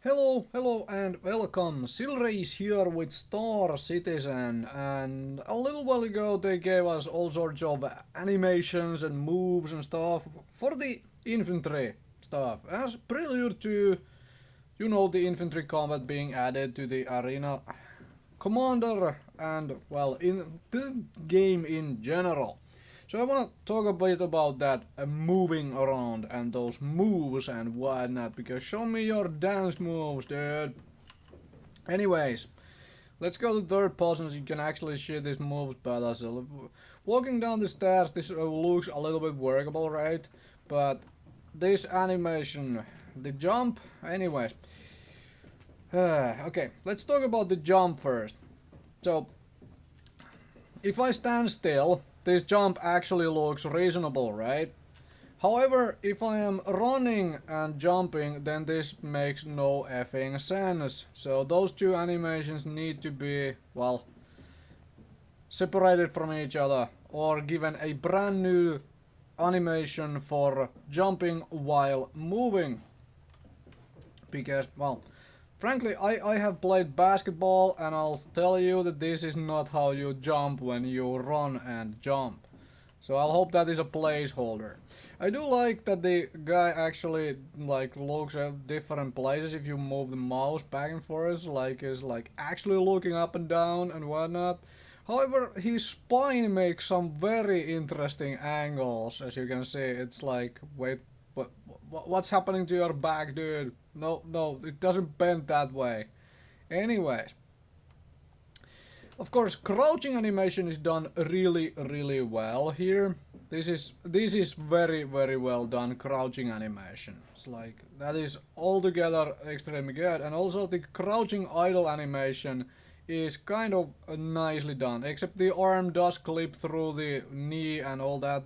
Hello and welcome. Silrace here with Star Citizen, and a little while ago they gave us all sorts of animations and moves and stuff for the infantry stuff as prelude to, the infantry combat being added to the arena commander and, well, in the game in general. So I want to talk a bit about that moving around and those moves and whatnot, because show me your dance moves, dude. Anyways, let's go to third person so you can actually see these moves better. So walking down the stairs, this looks a little bit workable, right? But this animation, the jump, anyways. Okay, let's talk about the jump first. So, if I stand still, this jump actually looks reasonable, right? However, if I am running and jumping, then this makes no effing sense. So those two animations need to be, well, separated from each other or given a brand new animation for jumping while moving. Because, well, frankly, I have played basketball and I'll tell you that this is not how you jump when you run and jump. So I'll hope that is a placeholder. I do like that the guy actually looks at different places if you move the mouse back and forth, is actually looking up and down and whatnot. However, his spine makes some very interesting angles, as you can see. It's like, wait, what's happening to your back, dude? No, it doesn't bend that way. Anyways, of course, crouching animation is done really well here. This is very well done crouching animation. It's like that is altogether extremely good, and also the crouching idle animation is kind of nicely done. Except the arm does clip through the knee and all that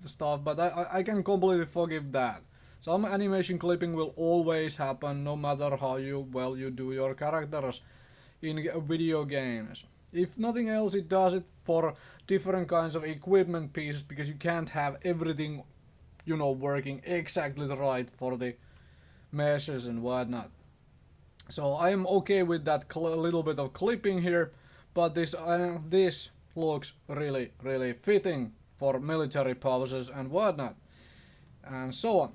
stuff, but I can completely forgive that. Some animation clipping will always happen, no matter how well you do your characters in video games. If nothing else, it does it for different kinds of equipment pieces, because you can't have everything, working exactly right for the meshes and whatnot. So I am okay with that little bit of clipping here, but this looks really fitting for military purposes and whatnot, and so on.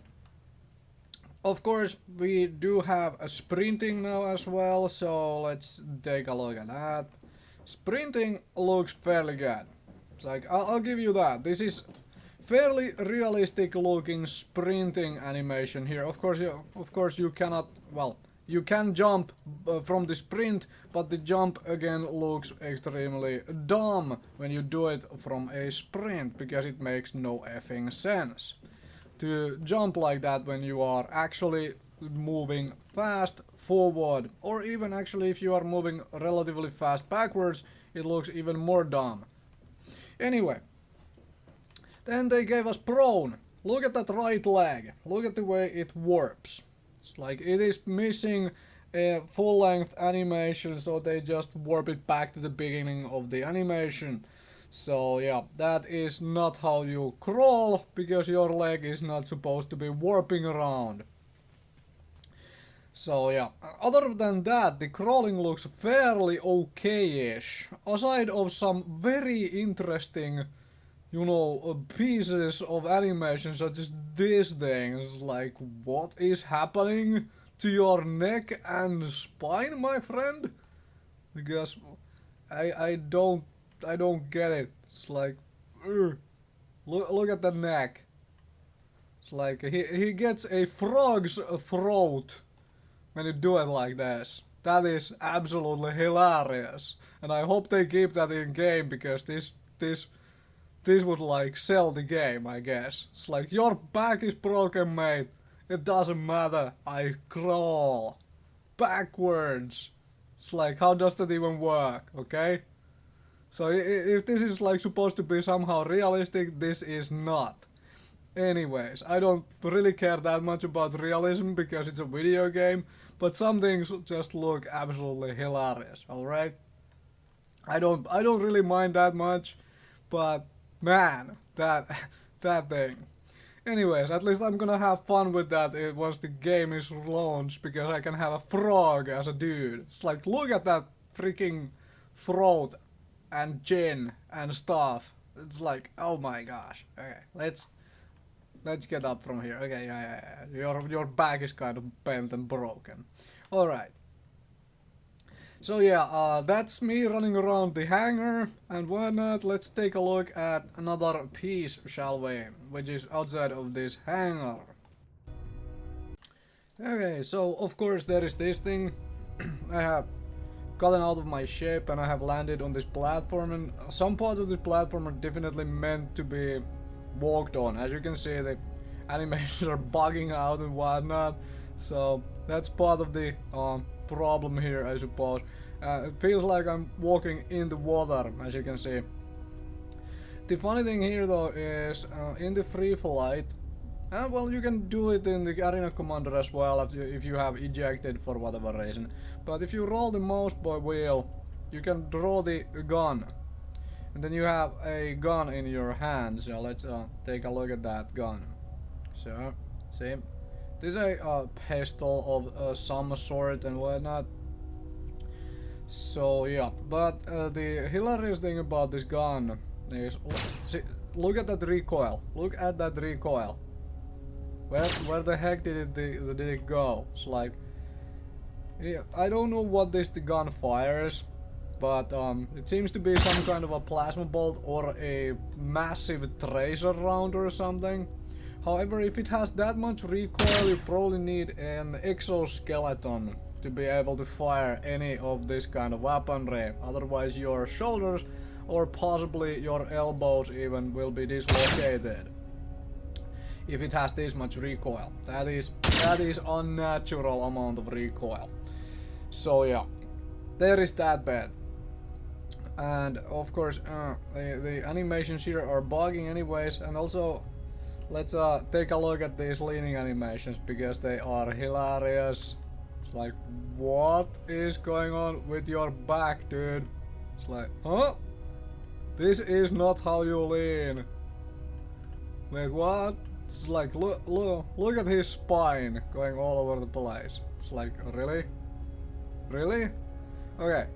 Of course, we do have a sprinting now as well, so let's take a look at that. Sprinting looks fairly good. It's like, I'll give you that. This is fairly realistic looking sprinting animation here. Of course you cannot, well, you can jump from the sprint, but the jump again looks extremely dumb when you do it from a sprint, because it makes no effing sense to jump like that when you are actually moving fast forward, or even actually if you are moving relatively fast backwards, it looks even more dumb. Anyway, then they gave us prone. Look at that right leg. Look at the way it warps. It's like it is missing a full length animation, so they just warp it back to the beginning of the animation. So yeah, that is not how you crawl, because your leg is not supposed to be warping around. So yeah, other than that, the crawling looks fairly okay-ish. Aside of some very interesting, pieces of animation, such as these things, like, what is happening to your neck and spine, my friend? Because I don't get it. It's like, look at the neck. It's like he gets a frog's throat when you do it like this. That is absolutely hilarious, and I hope they keep that in game, because this would like sell the game, I guess. It's like, your back is broken, mate. It doesn't matter. I crawl backwards. It's like, how does that even work? Okay. So if this is like supposed to be somehow realistic, this is not. Anyways, I don't really care that much about realism because it's a video game, but some things just look absolutely hilarious, alright? I don't really mind that much, but man, that that thing. Anyways, at least I'm gonna have fun with that once the game is launched, because I can have a frog as a dude. It's like, look at that freaking throat and chin and stuff. It's like, oh my gosh. Okay, let's get up from here. Okay, yeah. Your back is kind of bent and broken. All right. So yeah, that's me running around the hangar, and why not, let's take a look at another piece, shall we, which is outside of this hangar. Okay, so of course there is this thing. I have gotten out of my ship and I have landed on this platform, and some parts of this platform are definitely meant to be walked on. As you can see, the animations are bugging out and whatnot, so that's part of the problem here, I suppose. It feels like I'm walking in the water, as you can see. The funny thing here though is, in the free flight, well, you can do it in the arena commander as well if you have ejected for whatever reason. But if you roll the mouse by wheel, you can draw the gun, and then you have a gun in your hand. So let's take a look at that gun. So, see, this is a pistol of some sort and whatnot. So yeah, but the hilarious thing about this gun is, look at that recoil. Look at that recoil. Where the heck did it go? It's like, yeah, I don't know what the gun fires, but it seems to be some kind of a plasma bolt or a massive tracer round or something. However, if it has that much recoil, you probably need an exoskeleton to be able to fire any of this kind of weaponry. Otherwise your shoulders or possibly your elbows even will be dislocated. If it has this much recoil. That is unnatural amount of recoil. So yeah, there is that bad. And of course the animations here are bugging anyways, and also let's take a look at these leaning animations because they are hilarious. It's like, what is going on with your back, dude? It's like, huh? This is not how you lean. Wait, what? It's like, look at his spine going all over the place. It's like, really? Really? Okay.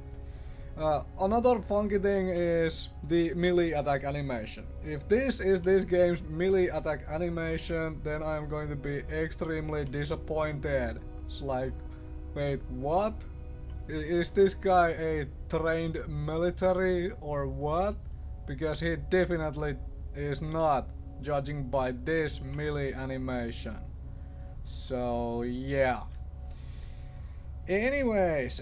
Another funky thing is the melee attack animation. If this is this game's melee attack animation, then I'm going to be extremely disappointed. It's like, wait, what? Is this guy a trained military or what? Because he definitely is not, judging by this melee animation. So yeah. Anyways,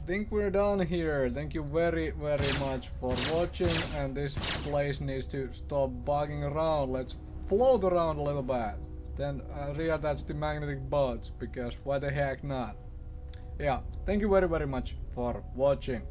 think we're done here. Thank you very much for watching, and this place needs to stop bugging around. Let's float around a little bit, then reattach the magnetic bolts, because why the heck not. Yeah, thank you very much for watching.